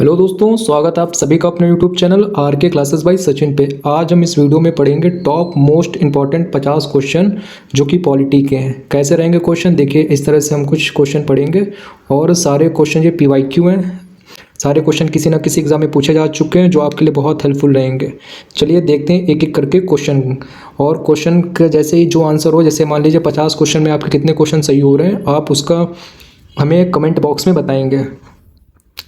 Hello दोस्तों, स्वागत है आप सभी का अपने यूट्यूब चैनल आर के क्लासेस बाय सचिन पे। आज हम इस वीडियो में पढ़ेंगे टॉप मोस्ट इंपॉर्टेंट 50 क्वेश्चन जो कि पॉलिटी के हैं। कैसे रहेंगे क्वेश्चन, देखिए इस तरह से हम कुछ क्वेश्चन पढ़ेंगे और सारे क्वेश्चन ये पीवाईक्यू हैं। सारे क्वेश्चन किसी ना किसी एग्जाम में पूछे जा चुके हैं जो आपके लिए बहुत हेल्पफुल रहेंगे। चलिए देखते हैं एक एक करके क्वेश्चन, और क्वेश्चन के जैसे ही जो आंसर हो, जैसे मान लीजिए 50 क्वेश्चन में आपके कितने क्वेश्चन सही हो रहे हैं, आप उसका हमें कमेंट बॉक्स में बताएंगे।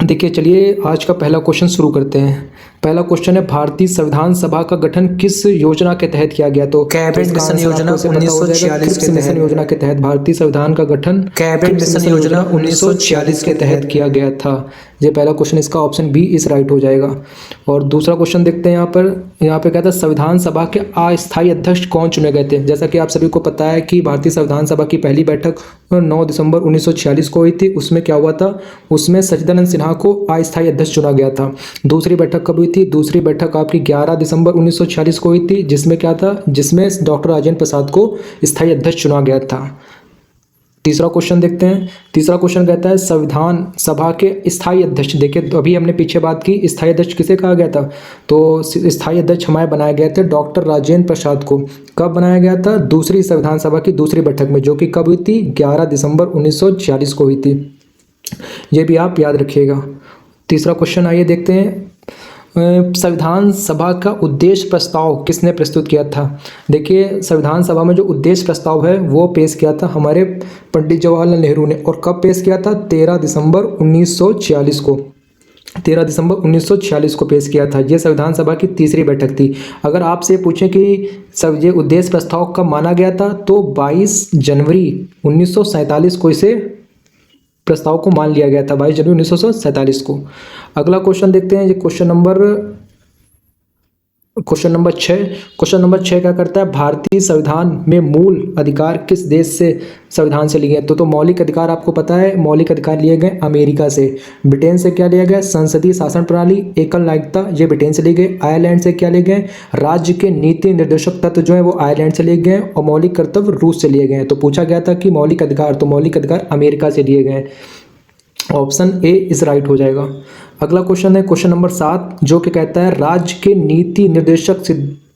देखिए चलिए आज का पहला क्वेश्चन शुरू करते हैं। पहला क्वेश्चन है, भारतीय संविधान सभा का गठन किस योजना के तहत किया गया? तो कैबिनेट मिशन योजना 1946 के मिशन योजना के तहत भारतीय संविधान का गठन कैबिनेट मिशन योजना 1946 के तहत किया गया था। ये पहला क्वेश्चन, इसका ऑप्शन बी इस राइट हो जाएगा। और दूसरा क्वेश्चन देखते हैं यहाँ पे कहता है संविधान सभा के अस्थायी अध्यक्ष कौन चुने गए थे? जैसा कि आप सभी को पता है कि भारतीय संविधान सभा की पहली बैठक 9 दिसंबर 1946 को हुई थी। उसमें क्या हुआ था, उसमें सच्चिदानंद सिन्हा को अस्थायी अध्यक्ष चुना गया था। दूसरी बैठक कब हुई थी? दूसरी बैठक आपकी 11 दिसंबर 1946 को हुई थी, जिसमें क्या था, जिसमें डॉक्टर राजेंद्र प्रसाद को स्थायी अध्यक्ष चुना गया था। तीसरा क्वेश्चन देखते हैं। तीसरा क्वेश्चन कहता है संविधान सभा के स्थायी अध्यक्ष, देखिए तो अभी हमने पीछे बात की स्थायी अध्यक्ष किसे कहा गया था, तो स्थायी अध्यक्ष हमारे बनाए गए थे डॉक्टर राजेंद्र प्रसाद को। कब बनाया गया था? दूसरी संविधान सभा की दूसरी बैठक में, जो कि कब हुई थी? 11 दिसंबर 1946 को हुई थी। ये भी आप याद रखिएगा। तीसरा क्वेश्चन आइए देखते हैं, संविधान सभा का उद्देश्य प्रस्ताव किसने प्रस्तुत किया था? देखिए संविधान सभा में जो उद्देश्य प्रस्ताव है वो पेश किया था हमारे पंडित जवाहरलाल नेहरू ने। और कब पेश किया था? 13 दिसंबर 1946 को। 13 दिसंबर 1946 को पेश किया था। ये संविधान सभा की तीसरी बैठक थी। अगर आपसे पूछें कि सब ये उद्देश्य प्रस्ताव कब माना गया था, तो 22 जनवरी 1947 को इसे प्रस्ताव को मान लिया गया था, 22 जनवरी 1947 को। अगला क्वेश्चन देखते हैं, ये क्वेश्चन नंबर 6। क्वेश्चन नंबर 6 क्या करता है, भारतीय संविधान में मूल अधिकार किस देश से संविधान से लिए गए? तो मौलिक अधिकार आपको पता है, मौलिक अधिकार लिए गए अमेरिका से। ब्रिटेन से क्या लिया गया? संसदीय शासन प्रणाली, एकल नागरिकता, ये ब्रिटेन से लिए गए। आयरलैंड से क्या लिए गए? राज्य के नीति निर्देशक तत्व जो है वो आयरलैंड से लिए गए। और मौलिक कर्तव्य रूस से लिए गए। तो पूछा गया था कि मौलिक अधिकार, तो मौलिक अधिकार अमेरिका से लिए गए। ऑप्शन ए इस राइट हो जाएगा। अगला क्वेश्चन है क्वेश्चन नंबर 7, जो कि कहता है राज्य के नीति निर्देशक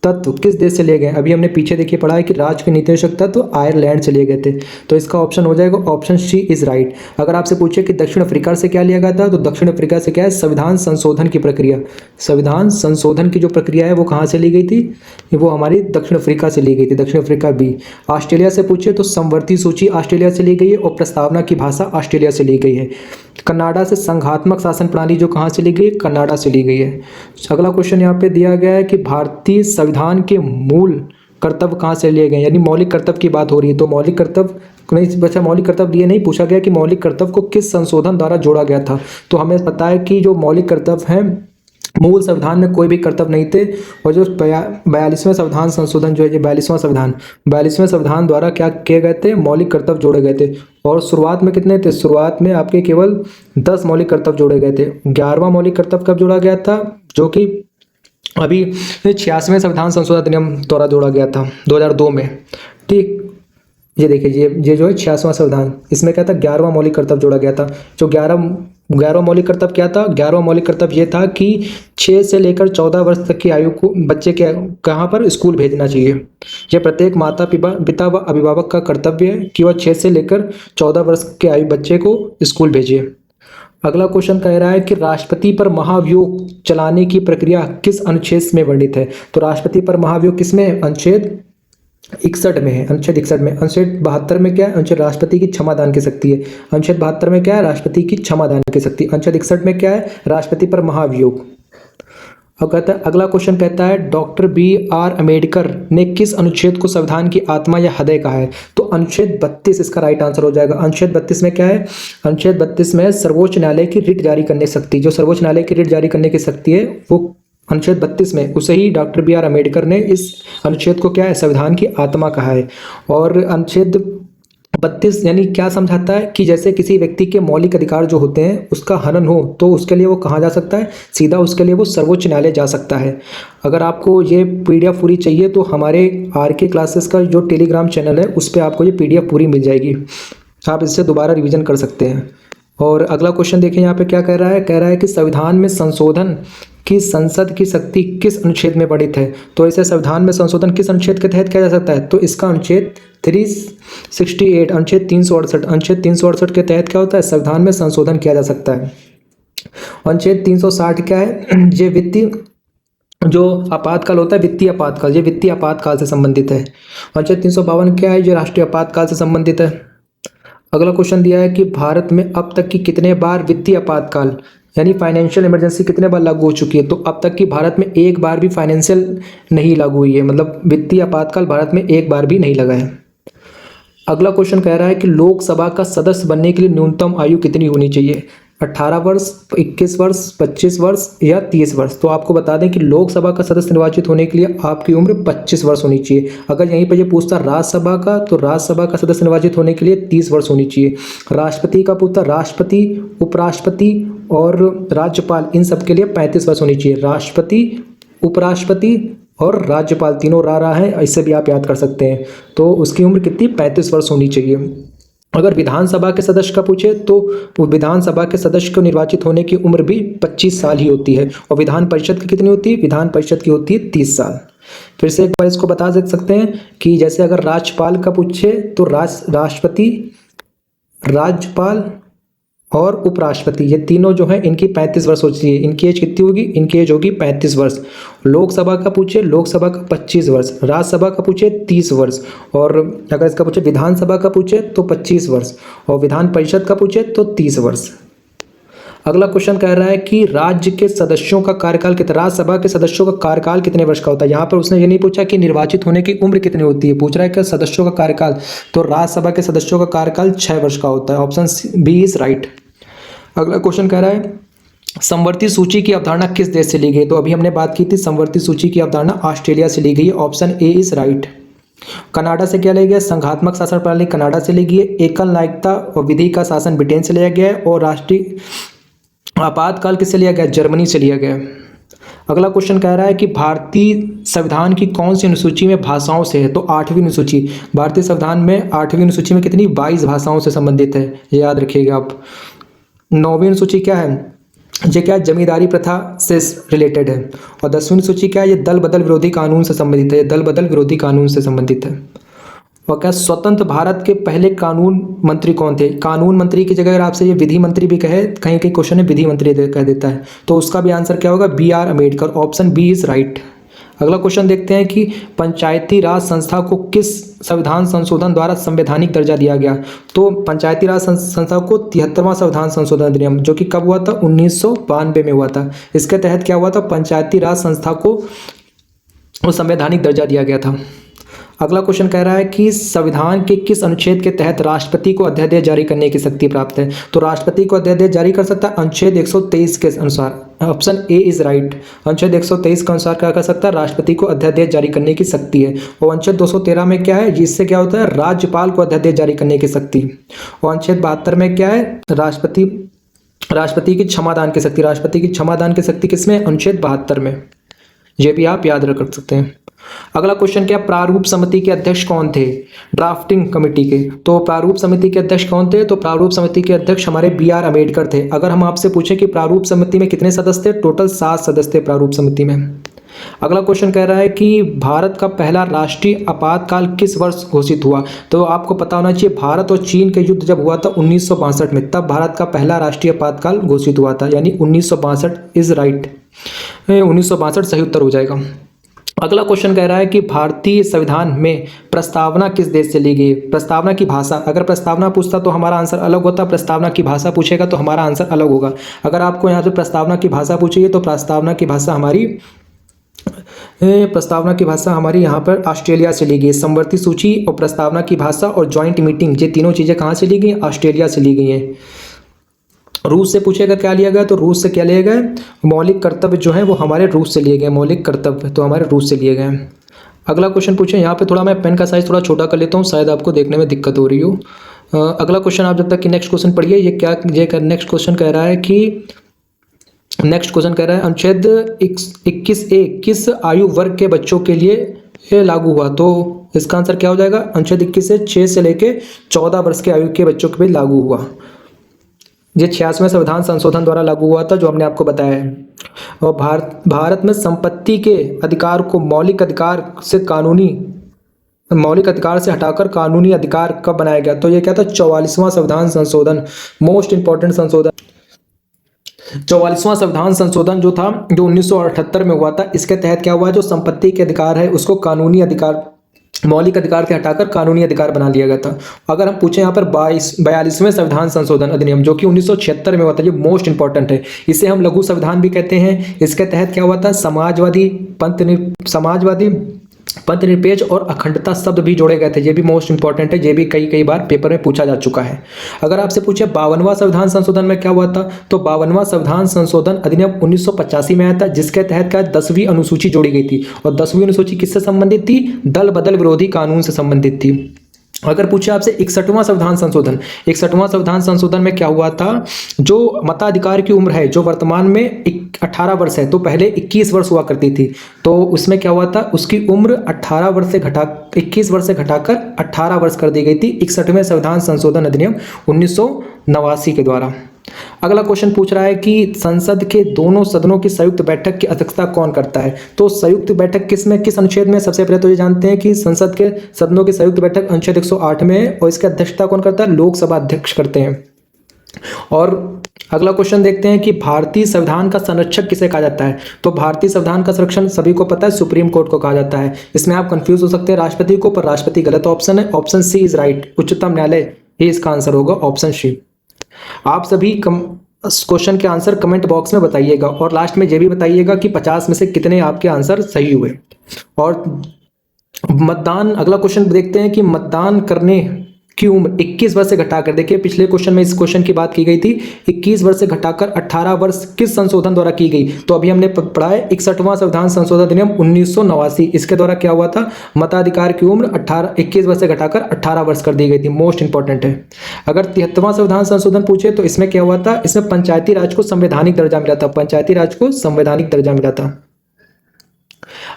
तत्व किस देश से लिए गए? अभी हमने पीछे देखिए पढ़ा है कि राज्य के नीति निर्देशक तत्व आयरलैंड से लिए गए थे। तो इसका ऑप्शन हो जाएगा ऑप्शन सी इज राइट। अगर आपसे पूछे कि दक्षिण अफ्रीका से क्या लिया गया था, तो दक्षिण अफ्रीका से क्या है, संविधान संशोधन की प्रक्रिया। संविधान संशोधन की जो प्रक्रिया है वो कहाँ से ली गई थी? वो हमारी दक्षिण अफ्रीका से ली गई थी, दक्षिण अफ्रीका बी। ऑस्ट्रेलिया से पूछे तो समवर्ती सूची ऑस्ट्रेलिया से ली गई है और प्रस्तावना की भाषा ऑस्ट्रेलिया से ली गई है। कनाडा से संघात्मक शासन प्रणाली जो कहाँ से ली गई? कनाडा से ली गई है। अगला क्वेश्चन यहाँ पे दिया गया है कि भारतीय संविधान के मूल कर्तव्य कहाँ से लिए गए, यानी मौलिक कर्तव्य की बात हो रही है। तो मौलिक कर्तव्य नहीं बच्चा, मौलिक कर्तव्य ये नहीं पूछा गया कि मौलिक कर्तव्य को किस संशोधन द्वारा जोड़ा गया था। तो हमें पता है कि जो मौलिक कर्तव्य हैं, मूल संविधान में कोई भी कर्तव्य नहीं थे। और जो 42वें संविधान संशोधन जो है, ये 42वें संविधान द्वारा क्या किए गए थे? मौलिक कर्तव्य जोड़े गए थे। और शुरुआत में कितने थे? शुरुआत में आपके केवल 10 मौलिक कर्तव्य जोड़े गए थे। 11वां मौलिक कर्तव्य कब जोड़ा गया था? जो कि अभी 86वें संविधान संशोधन अधिनियम द्वारा जोड़ा गया था 2002 में। ठीक, ये देखिए ये जो है 86वां संविधान, इसमें क्या था? 11वां मौलिक कर्तव्य जोड़ा गया था। जो 11वां मौलिक कर्तव्य क्या था? 11वां मौलिक कर्तव्य ये था कि 6 से लेकर 14 वर्ष तक की आयु को बच्चे के कहाँ पर स्कूल भेजना चाहिए। यह प्रत्येक माता पिता व अभिभावक का कर्तव्य है कि वह 6 से लेकर 14 वर्ष के आयु बच्चे को स्कूल भेजिए। अगला क्वेश्चन कह रहा है कि राष्ट्रपति पर महाभियोग चलाने की प्रक्रिया किस अनुच्छेद में वर्णित है? तो राष्ट्रपति पर महाभियोग किसमें? अनुच्छेद 61 में है। अनुच्छेद 61 में। अनुच्छेद 72 में क्या है? अनुच्छेद राष्ट्रपति की क्षमादान की शक्ति है। अनुच्छेद 72 में क्या है? राष्ट्रपति की क्षमादान की शक्ति। अनुच्छेद 61 में क्या है? राष्ट्रपति पर महाभियोग। अब कहता है अगला क्वेश्चन कहता है डॉक्टर BR अम्बेडकर ने किस अनुच्छेद को संविधान की आत्मा या हृदय कहा है? तो अनुच्छेद 32 इसका राइट आंसर हो जाएगा। अनुच्छेद 32 में क्या है? अनुच्छेद 32 में सर्वोच्च न्यायालय की रिट जारी करने की शक्ति, जो सर्वोच्च न्यायालय की रिट जारी करने की शक्ति है वो अनुच्छेद 32 में, उसे ही डॉक्टर BR अम्बेडकर ने इस अनुच्छेद को क्या है? संविधान की आत्मा कहा है। और अनुच्छेद 32 यानी क्या समझाता है कि जैसे किसी व्यक्ति के मौलिक अधिकार जो होते हैं उसका हनन हो तो उसके लिए वो कहाँ जा सकता है? सीधा उसके लिए वो सर्वोच्च न्यायालय जा सकता है। अगर आपको ये PDF पूरी चाहिए तो हमारे RK क्लासेस का जो टेलीग्राम चैनल है उस पर आपको ये PDF पूरी मिल जाएगी, आप इससे दोबारा रिवीजन कर सकते हैं। और अगला क्वेश्चन देखिए यहाँ पे क्या कह रहा है कि संविधान में संशोधन की संसद की शक्ति किस अनुच्छेद में वर्णित है। तो ऐसे संविधान में संशोधन किस अनुच्छेद के तहत किया जा सकता है, तो इसका अनुच्छेद 368 अनुच्छेद 368 के तहत क्या होता है, संविधान में संशोधन किया जा सकता है। अनुच्छेद 360 क्या है, ये वित्तीय जो आपातकाल होता है, वित्तीय आपातकाल, ये वित्तीय आपातकाल से संबंधित है। अनुच्छेद 352 क्या है, ये राष्ट्रीय आपातकाल से संबंधित है। अगला क्वेश्चन दिया है कि भारत में अब तक की कितने बार वित्तीय आपातकाल यानी फाइनेंशियल इमरजेंसी कितने बार लागू हो चुकी है, तो अब तक की भारत में एक बार भी फाइनेंशियल नहीं लागू हुई है, मतलब वित्तीय आपातकाल भारत में एक बार भी नहीं लगा है। अगला क्वेश्चन कह रहा है कि लोकसभा का सदस्य बनने के लिए न्यूनतम आयु कितनी होनी चाहिए, 18 वर्ष, 21 वर्ष, 25 वर्ष या 30 वर्ष। तो आपको बता दें कि लोकसभा का सदस्य निर्वाचित होने के लिए आपकी उम्र 25 वर्ष होनी चाहिए। अगर यहीं पर ये पूछता राज्यसभा का, तो राज्यसभा का सदस्य निर्वाचित होने के लिए 30 वर्ष होनी चाहिए। राष्ट्रपति का पूछता, राष्ट्रपति, उपराष्ट्रपति और राज्यपाल, इन सब के लिए 35 वर्ष होनी चाहिए। राष्ट्रपति, उपराष्ट्रपति और राज्यपाल तीनों रहा है, इससे भी आप याद कर सकते हैं। तो उसकी उम्र कितनी, 35 वर्ष होनी चाहिए। अगर विधानसभा के सदस्य का पूछे तो विधानसभा के सदस्य को निर्वाचित होने की उम्र भी 25 साल ही होती है। और विधान परिषद की कितनी होती है, विधान परिषद की होती है 30 साल। फिर से एक बार इसको बता सकते हैं कि जैसे अगर राज्यपाल का पूछे तो राष्ट्रपति, राज्यपाल और उपराष्ट्रपति, ये तीनों जो है इनकी 35 वर्ष होती है। इनकी एज कितनी होगी, इनकी एज होगी 35 वर्ष। लोकसभा का पूछे, लोकसभा का 25 वर्ष, राज्यसभा का पूछे 30 वर्ष, और अगर इसका पूछे विधानसभा का पूछे तो 25 वर्ष, और विधान परिषद का पूछे तो 30 वर्ष। अगला क्वेश्चन कह रहा है कि राज्य के सदस्यों का कार्यकाल कितना, राज्यसभा के सदस्यों का कार्यकाल कितने वर्ष का होता है। यहाँ पर उसने ये नहीं पूछा कि निर्वाचित होने की उम्र कितनी होती है, पूछ रहा है कि सदस्यों का कार्यकाल, तो राज्यसभा के सदस्यों का कार्यकाल 6 वर्ष का होता है। Option B is right. अगला क्वेश्चन कह रहा है समवर्ती सूची की अवधारणा किस देश से ली गई। तो अभी हमने बात की थी, समवर्ती सूची की अवधारणा ऑस्ट्रेलिया से ली गई है। Option A is right. Canada से क्या लिया गया, संघात्मक शासन प्रणाली कनाडा से ली गई है। एकल नागरिकता और विधि का शासन ब्रिटेन से लिया गया है। और राष्ट्रीय आपातकाल किससे लिया गया, जर्मनी से लिया गया। अगला क्वेश्चन कह रहा है कि भारतीय संविधान की कौन सी अनुसूची में भाषाओं से है, तो 8वीं अनुसूची। भारतीय संविधान में 8वीं अनुसूची में कितनी, 22 भाषाओं से संबंधित है, ये याद रखिएगा आप। 9वीं अनुसूची क्या है, ये क्या जमींदारी प्रथा से रिलेटेड है। और 10वीं सूची क्या है, ये दल बदल विरोधी कानून से संबंधित है, ये दल बदल विरोधी कानून से संबंधित है। और क्या स्वतंत्र भारत के पहले कानून मंत्री कौन थे। कानून मंत्री की जगह अगर आपसे ये विधि मंत्री भी कहे, कहीं कहीं क्वेश्चन में विधि मंत्री कह देता है, तो उसका भी आंसर क्या होगा, B R Ambedkar. Option B is right. अगला क्वेश्चन देखते हैं कि पंचायती राज संस्था को किस संविधान संशोधन द्वारा संवैधानिक दर्जा दिया गया। तो पंचायती राज संस्था को 73वां संविधान संशोधन अधिनियम, जो कि कब हुआ था, 1992 में हुआ था। इसके तहत क्या हुआ था, पंचायती राज संस्था को संवैधानिक दर्जा दिया गया था। अगला क्वेश्चन कह रहा है कि संविधान के किस अनुच्छेद के तहत राष्ट्रपति को अध्यादेश जारी करने की शक्ति प्राप्त है। तो राष्ट्रपति को अध्यादेश जारी कर सकता है अनुच्छेद 123 के अनुसार। Option A is right. अनुच्छेद 123 के अनुसार क्या कर सकता है, राष्ट्रपति को अध्यादेश जारी करने की शक्ति है। और अनुच्छेद 213 में क्या है, जिससे क्या होता है, राज्यपाल को अध्यादेश जारी करने की शक्ति। और अनुच्छेद 72 में क्या है, राष्ट्रपति की क्षमादान की शक्ति। राष्ट्रपति की क्षमादान की शक्ति किसमें, अनुच्छेद 72 में। ये भी आप याद रख सकते हैं। अगला क्वेश्चन क्या, प्रारूप समिति के अध्यक्ष कौन थे, ड्राफ्टिंग कमेटी के। तो प्रारूप समिति के अध्यक्ष कौन थे, तो प्रारूप समिति के अध्यक्ष हमारे बी आर अम्बेडकर थे। अगर हम आपसे पूछें कि प्रारूप समिति में कितने सदस्य थे, टोटल 7 सदस्य थे प्रारूप समिति में। अगला क्वेश्चन कह रहा है कि भारत का पहला राष्ट्रीय आपातकाल किस वर्ष घोषित हुआ। तो आपको पता होना चाहिए, भारत और चीन के युद्ध जब हुआ था 1962 में, तब भारत का पहला राष्ट्रीय आपातकाल घोषित हुआ था, यानी 1962 इज राइट। 1962 सही उत्तर हो जाएगा। अगला क्वेश्चन कह रहा है कि भारतीय संविधान में प्रस्तावना किस देश से ली गई। प्रस्तावना की भाषा, अगर प्रस्तावना पूछता तो हमारा आंसर अलग होता, प्रस्तावना की भाषा पूछेगा तो हमारा आंसर अलग होगा। अगर आपको यहाँ से प्रस्तावना की भाषा पूछेगी तो प्रस्तावना की भाषा हमारी यहाँ पर ऑस्ट्रेलिया से ली गई। समवर्ती सूची और प्रस्तावना की भाषा और ज्वाइंट मीटिंग, ये तीनों चीज़ें कहाँ से ली गई, ऑस्ट्रेलिया से ली गई हैं। रूस से पूछेगा क्या लिया गया, तो रूस से क्या लिया गया, मौलिक कर्तव्य जो है वो हमारे रूस से लिए गए। मौलिक कर्तव्य तो हमारे रूस से लिए गए। अगला क्वेश्चन पूछे, यहाँ पे थोड़ा मैं पेन का साइज थोड़ा छोटा कर लेता हूँ, शायद आपको देखने में दिक्कत हो रही हो। अगला क्वेश्चन आप जब तक कि नेक्स्ट क्वेश्चन पढ़िए। नेक्स्ट क्वेश्चन कह रहा है कि अनुच्छेद 21A किस आयु वर्ग के बच्चों के लिए लागू हुआ। तो इसका आंसर क्या हो जाएगा, अनुच्छेद 21 से 6 से लेके 14 वर्ष के आयु के बच्चों के लिए लागू हुआ। ये 86वें संविधान संशोधन द्वारा लागू हुआ था, जो हमने आपको बताया है। और भारत में संपत्ति के अधिकार को मौलिक अधिकार से हटाकर कानूनी अधिकार कब बनाया गया? तो ये क्या था? 44वां संविधान संशोधन, मोस्ट इंपॉर्टेंट संशोधन। 44वां संविधान संशोधन जो था, जो 1978 में हुआ था, इसके तहत क्या हुआ? जो संपत्ति के अधिकार है उसको कानूनी अधिकार, मौलिक अधिकार से हटाकर कानूनी अधिकार बना लिया गया था। अगर हम पूछें यहाँ पर 42वें संविधान संशोधन अधिनियम, जो कि 1976 में हुआ था, जो मोस्ट इंपॉर्टेंट है, इसे हम लघु संविधान भी कहते हैं। इसके तहत क्या हुआ था? समाजवादी, पंथ निरपेक्ष और अखंडता शब्द भी जोड़े गए थे। ये भी मोस्ट इंपॉर्टेंट है, ये भी कई बार पेपर में पूछा जा चुका है। अगर आपसे पूछे 52वां संविधान संशोधन में क्या हुआ था, तो 52वां संविधान संशोधन अधिनियम 1985 में आया था, जिसके तहत क्या 10वीं अनुसूची जोड़ी गई थी। और 10वीं अनुसूची किससे संबंधित थी? दल बदल विरोधी कानून से संबंधित थी। अगर पूछे आपसे 61वां संविधान संशोधन, 61वां संविधान संशोधन में क्या हुआ था? जो मताधिकार की उम्र है, जो वर्तमान में 18 वर्ष है, तो पहले 21 वर्ष हुआ करती थी, तो उसमें क्या हुआ था? उसकी उम्र 21 वर्ष से घटाकर 18 वर्ष कर दी गई थी 61वें संविधान संशोधन अधिनियम 1989 के द्वारा। अगला क्वेश्चन पूछ रहा है कि संसद के दोनों सदनों की संयुक्त बैठक की अध्यक्षता कौन करता है? तो संयुक्त बैठक किस अनुच्छेद में? सबसे पहले तो ये जानते हैं कि संसद के सदनों की संयुक्त बैठक अनुच्छेद 108 में है, और इसकी अध्यक्षता कौन करता है? लोकसभा अध्यक्ष करते हैं। और अगला क्वेश्चन देखते हैं कि भारतीय संविधान का संरक्षक किसे कहा जाता है? तो भारतीय संविधान का संरक्षण सभी को पता है, सुप्रीम कोर्ट को कहा जाता है। इसमें आप कंफ्यूज हो सकते हैं राष्ट्रपति को, पर राष्ट्रपति गलत ऑप्शन है, ऑप्शन सी इज राइट, उच्चतम न्यायालय ही इसका आंसर होगा, ऑप्शन सी। आप सभी क्वेश्चन के आंसर कमेंट बॉक्स में बताइएगा, और लास्ट में ये भी बताइएगा कि 50 में से कितने आपके आंसर सही हुए। और मतदान, अगला क्वेश्चन देखते हैं कि मतदान करने की उम्र 21 वर्ष से घटाकर, देखिए पिछले क्वेश्चन में इस क्वेश्चन की बात की गई थी, 21 वर्ष से घटाकर 18 वर्ष किस संशोधन द्वारा की गई? तो अभी हमने पढ़ा है 61वां संविधान संशोधन अधिनियम 1989, इसके द्वारा क्या हुआ था? मताधिकार की उम्र 21 वर्ष से घटाकर 18 वर्ष कर दी गई थी, मोस्ट इंपॉर्टेंट है। अगर 73वां संविधान संशोधन पूछे तो इसमें क्या हुआ था? इसमें पंचायती राज को संवैधानिक दर्जा मिला था, पंचायती राज को संवैधानिक दर्जा मिला था।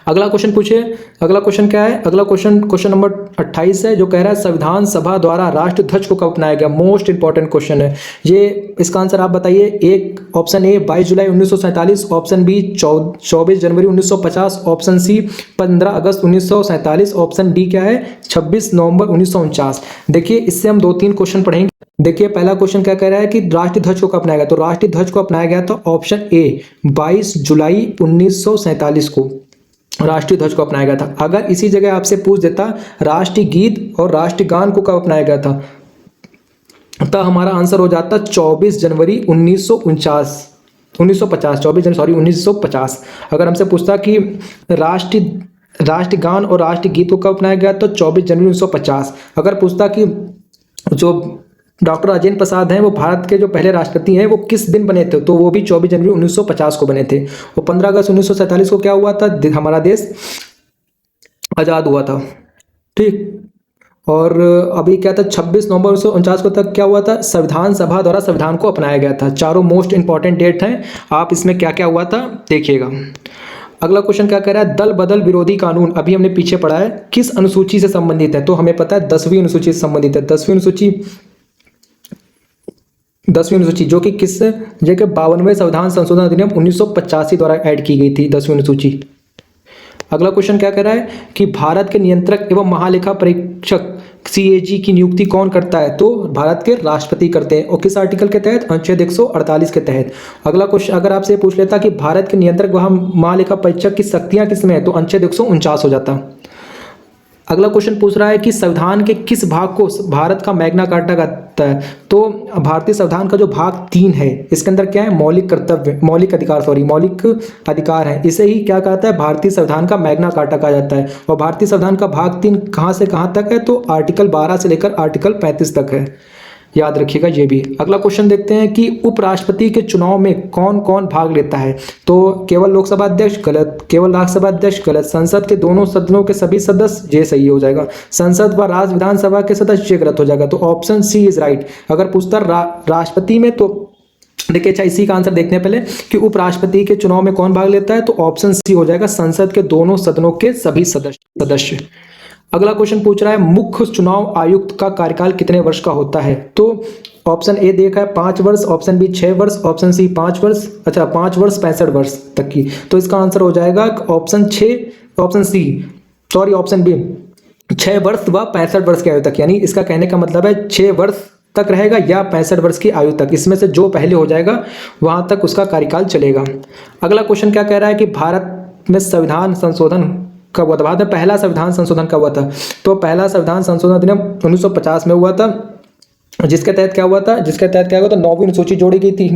अगला क्वेश्चन पूछिए, अगला क्वेश्चन क्या है? अगला क्वेश्चन नंबर 28 है, जो कह रहा है संविधान सभा द्वारा राष्ट्र ध्वज को कब अपनाया गया? मोस्ट इंपॉर्टेंट क्वेश्चन है ये, इसका आंसर आप बताइए। एक ऑप्शन ए 22 जुलाई 1947, ऑप्शन बी 24 जनवरी 1950, ऑप्शन सी 15 अगस्त 1947, ऑप्शन डी क्या है? 26 नवंबर 1949। देखिए इससे हम 2-3 क्वेश्चन पढ़ेंगे। देखिए पहला क्वेश्चन क्या कह रहा है कि राष्ट्रीय ध्वज को कब अपनाया गया? तो राष्ट्रीय ध्वज को अपनाया गया था ऑप्शन ए 22 जुलाई 1947 को राष्ट्रीय ध्वज को अपनाया गया था। अगर इसी जगह आपसे पूछ देता राष्ट्रीय गीत और राष्ट्रीय गान को कब अपनाया गया था, तो हमारा आंसर हो जाता 24 जनवरी 1950। अगर हमसे पूछता कि राष्ट्रीय गान और राष्ट्रीय गीत को कब अपनाया गया, तो 24 जनवरी 1950। अगर पूछता कि जो डॉक्टर राजेंद्र प्रसाद हैं वो भारत के जो पहले राष्ट्रपति हैं वो किस दिन बने थे, तो वो भी 24 जनवरी 1950 को बने थे। और 15 अगस्त 1947 को क्या हुआ था? हमारा देश आज़ाद हुआ था, ठीक। और अभी क्या था? 26 नवंबर 1949 को तक क्या हुआ था? संविधान सभा द्वारा संविधान को अपनाया गया था। चारों मोस्ट इंपॉर्टेंट डेट हैं, आप इसमें क्या क्या हुआ था देखिएगा। अगला क्वेश्चन क्या कह रहा है? दल बदल विरोधी कानून, अभी हमने पीछे पढ़ा है, किस अनुसूची से संबंधित है? तो हमें पता है 10वीं अनुसूची से संबंधित है। 10वीं अनुसूची जो कि किस, जो कि 52वें संविधान संशोधन अधिनियम 1985 द्वारा ऐड की गई थी 10वीं अनुसूची। अगला क्वेश्चन क्या कह रहा है कि भारत के नियंत्रक एवं महालेखा परीक्षक CAG की नियुक्ति कौन करता है? तो भारत के राष्ट्रपति करते हैं। और किस आर्टिकल के तहत? अनुच्छेद 148 के तहत। अगला क्वेश्चन अगर आपसे पूछ लेता कि भारत के नियंत्रक व महालेखा परीक्षक की शक्तियां किसमें है, तो अनुच्छेद 149 हो जाता। अगला क्वेश्चन पूछ रहा है कि संविधान के किस भाग को भारत का मैग्ना कार्टा कहता है? तो भारतीय संविधान का जो भाग 3 है, इसके अंदर क्या है? मौलिक अधिकार है, इसे ही क्या कहता है? भारतीय संविधान का मैग्ना कार्टा कहा जाता है। और भारतीय संविधान का भाग 3 कहाँ से कहाँ तक है? तो आर्टिकल 12 से लेकर आर्टिकल 35 तक है, याद रखिएगा ये भी। अगला क्वेश्चन देखते हैं कि उपराष्ट्रपति के चुनाव में कौन कौन भाग लेता है? तो केवल लोकसभा अध्यक्ष गलत, केवल राज्यसभा अध्यक्ष गलत, संसद के दोनों सदनों के सभी सदस्य, ये सही हो जाएगा। संसद व राज्य विधानसभा के सदस्य, ये गलत हो जाएगा, तो ऑप्शन सी इज राइट। अगर पूछता राष्ट्रपति में, तो देखिए अच्छा इसी का आंसर देखने पहले कि उपराष्ट्रपति के चुनाव में कौन भाग लेता है, तो ऑप्शन सी हो जाएगा, संसद के दोनों सदनों के सभी सदस्य। अगला क्वेश्चन पूछ रहा है मुख्य चुनाव आयुक्त का कार्यकाल कितने वर्ष का होता है? तो ऑप्शन ए देखा है 5 वर्ष, ऑप्शन बी 6 वर्ष, ऑप्शन सी 5 वर्ष, अच्छा 5 वर्ष 65 वर्ष तक की। तो इसका आंसर हो जाएगा option C, sorry option B 6 वर्ष व 65 वर्ष की आयु तक। यानी इसका कहने का मतलब है 6 वर्ष तक रहेगा या 65 वर्ष की आयु तक, इसमें से जो पहले हो जाएगा वहां तक उसका कार्यकाल चलेगा। अगला क्वेश्चन क्या कह रहा है कि भारत में संविधान संशोधन कब हुआ था? भारत में पहला संविधान संशोधन कब हुआ था? तो पहला संविधान संशोधन अधिनियम 1950 में हुआ था, जिसके तहत क्या हुआ था? 9वीं अनुसूची जोड़ी गई थी,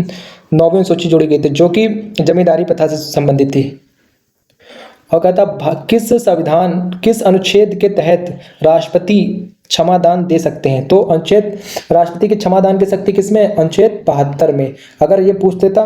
9वीं अनुसूची जोड़ी गई थी जो कि जमींदारी प्रथा से संबंधित थी। और कहता किस अनुच्छेद के तहत राष्ट्रपति क्षमादान दे सकते हैं? तो अनुच्छेद, राष्ट्रपति की क्षमादान की शक्ति किसमें? अनुच्छेद 72 में। अगर ये पूछ लेता,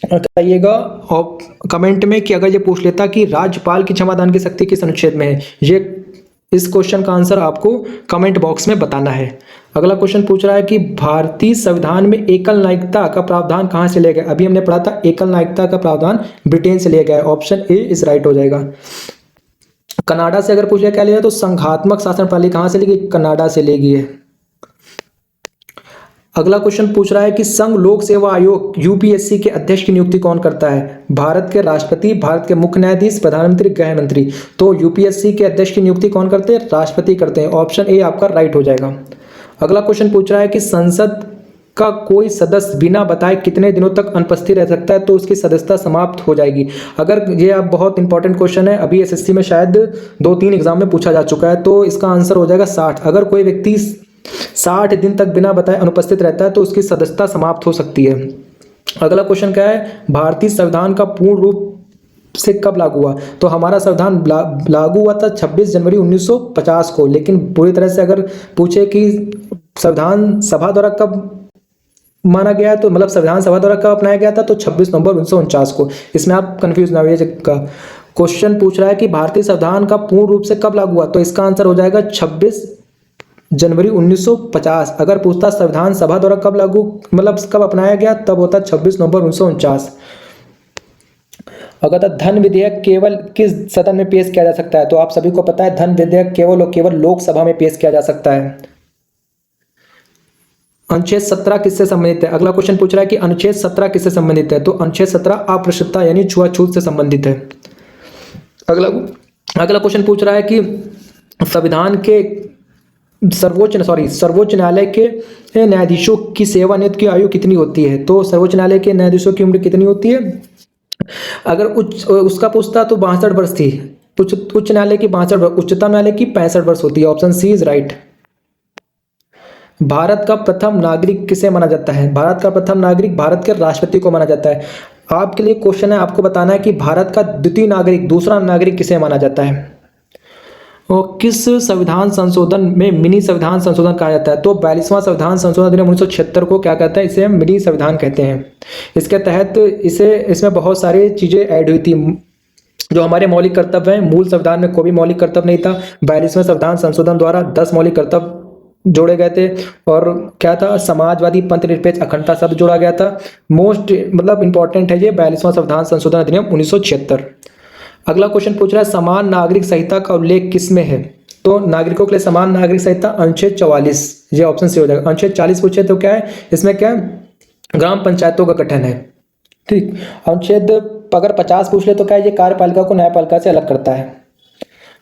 बताइएगा और कमेंट में कि अगर ये पूछ लेता कि राज्यपाल की क्षमादान की शक्ति किस अनुच्छेद में है, ये इस क्वेश्चन का आंसर आपको कमेंट बॉक्स में बताना है। अगला क्वेश्चन पूछ रहा है कि भारतीय संविधान में एकल नागरिकता का प्रावधान कहां से लिया गया? अभी हमने पढ़ा था एकल नागरिकता का प्रावधान ब्रिटेन से लिया गया है। ऑप्शन ए इज राइट हो जाएगा। कनाडा से अगर पूछ लिया क्या लिया, तो संघात्मक शासन प्रणाली कहां से ली गई? कनाडा से ली गई है। अगला क्वेश्चन पूछ रहा है कि संघ लोक सेवा आयोग यूपीएससी के अध्यक्ष की नियुक्ति कौन करता है? भारत के राष्ट्रपति, भारत के मुख्य न्यायाधीश, प्रधानमंत्री, गृह मंत्री। तो यूपीएससी के अध्यक्ष की नियुक्ति कौन करते हैं? राष्ट्रपति करते हैं। ऑप्शन ए आपका राइट हो जाएगा। अगला क्वेश्चन पूछ रहा है कि संसद का कोई सदस्य बिना बताए कितने दिनों तक अनुपस्थित रह सकता है? तो उसकी सदस्यता समाप्त हो जाएगी। अगर ये आप बहुत इंपॉर्टेंट क्वेश्चन है, अभी एसएससी में शायद 2-3 एग्जाम में पूछा जा चुका है, तो इसका आंसर हो जाएगा 60। अगर कोई व्यक्ति 60 दिन तक बिना बताए अनुपस्थित रहता है तो उसकी सदस्यता समाप्त हो सकती है। अगला क्वेश्चन क्या है? भारतीय संविधान का पूर्ण रूप से कब लागू हुआ? तो हमारा संविधान लागू हुआ था 26 जनवरी 1950 को, लेकिन पूरी तरह से अगर पूछे कि संविधान सभा द्वारा कब माना गया, तो मतलब संविधान सभा द्वारा कब अपनाया गया था, तो 26 नवंबर 1949 को। इसमें आप कंफ्यूज ना होइएगा। क्वेश्चन पूछ रहा है कि भारतीय संविधान का पूर्ण रूप से कब लागू हुआ, तो इसका आंसर हो जाएगा 26 जनवरी 1950। अगर पूछता संविधान सभा द्वारा कब लागू, मतलब कब अपनाया गया, तब होता 26 नवंबर 1949। अगर धन विधेयक केवल किस सदन में पेश किया जा सकता है? तो आप सभी को पता है धन विधेयक केवल और केवल लोकसभा में पेश किया जा सकता है। अनुच्छेद 17 किससे संबंधित है? अगला क्वेश्चन पूछ रहा है कि अनुच्छेद 17 किससे संबंधित है? तो अनुच्छेद 17 अप्रस्तुतता यानी छुआछूत से संबंधित है। अगला क्वेश्चन पूछ रहा है कि संविधान के सर्वोच्च न्यायालय के न्यायाधीशों की सेवानिवृत्ति की आयु कितनी होती है? तो सर्वोच्च न्यायालय के न्यायाधीशों की उम्र कितनी होती है? अगर उसका पूछता तो 62 वर्ष थी। उच्च न्यायालय की 62 वर्ष, उच्चतम न्यायालय की 65 वर्ष होती है। Option C is right. Bharat का प्रथम नागरिक किसे माना जाता है? भारत का प्रथम नागरिक भारत के राष्ट्रपति को माना जाता है। आपके लिए क्वेश्चन है, आपको बताना है कि भारत का द्वितीय नागरिक, दूसरा नागरिक किसे माना जाता है? और किस संविधान संशोधन में मिनी संविधान संशोधन कहा जाता है? तो 42वां संविधान संशोधन अधिनियम 1976 को क्या कहते हैं? इसे हम मिनी संविधान कहते हैं। इसके तहत इसमें बहुत सारी चीजें ऐड हुई थी। जो हमारे मौलिक कर्तव्य हैं, मूल संविधान में कोई भी मौलिक कर्तव्य नहीं था। 42वें संविधान संशोधन द्वारा 10 मौलिक कर्तव्य जोड़े गए थे। और क्या था? समाजवादी, पंथ निरपेक्ष, अखंडता शब्द जोड़ा गया था। मोस्ट मतलब इंपॉर्टेंट है ये 42वां संविधान संशोधन अधिनियम 1976। अगला क्वेश्चन पूछ रहा है समान नागरिक संहिता का उल्लेख किसमें है? तो नागरिकों के लिए समान नागरिक संहिता अनुच्छेद 44, ये ऑप्शन सी हो जाएगा। अनुच्छेद 40 पूछे तो क्या है इसमें? क्या ग्राम पंचायतों का गठन है। ठीक। अनुच्छेद अगर 50 पूछ ले तो क्या है? ये कार्यपालिका को न्यायपालिका से अलग करता है।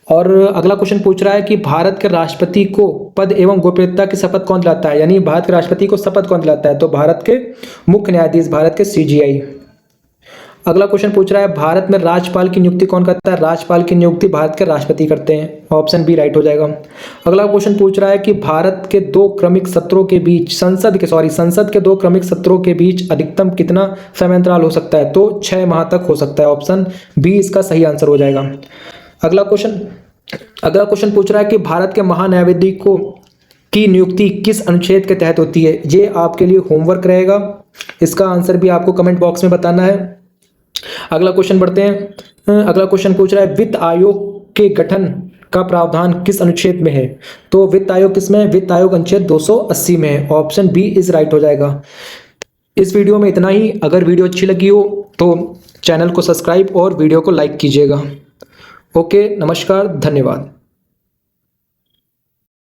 और अगला क्वेश्चन पूछ रहा है कि भारत के राष्ट्रपति को पद एवं गोपनीयता की शपथ कौन दिलाता है? यानी भारत के राष्ट्रपति को शपथ कौन दिलाता है? तो भारत के मुख्य न्यायाधीश, भारत के सीजीआई। अगला क्वेश्चन पूछ रहा है भारत में राज्यपाल की नियुक्ति कौन करता है? राज्यपाल की नियुक्ति भारत के राष्ट्रपति करते हैं। ऑप्शन बी राइट हो जाएगा। अगला क्वेश्चन पूछ रहा है कि भारत के 2 क्रमिक सत्रों के बीच संसद के 2 क्रमिक सत्रों के बीच अधिकतम कितना समय अंतराल हो सकता है? तो 6 माह तक हो सकता है। ऑप्शन बी इसका सही आंसर हो जाएगा। अगला क्वेश्चन पूछ रहा है कि भारत के महान्यायाधीशों की नियुक्ति किस अनुच्छेद के तहत होती है? ये आपके लिए होमवर्क रहेगा। इसका आंसर भी आपको कमेंट बॉक्स में बताना है। अगला क्वेश्चन बढ़ते हैं। अगला क्वेश्चन पूछ रहा है वित्त आयोग के गठन का प्रावधान किस अनुच्छेद में है? तो वित्त आयोग किसमें है? वित्त आयोग अनुच्छेद 280 में है। ऑप्शन बी इज राइट हो जाएगा। इस वीडियो में इतना ही। अगर वीडियो अच्छी लगी हो तो चैनल को सब्सक्राइब और वीडियो को लाइक कीजिएगा। ओके, नमस्कार, धन्यवाद।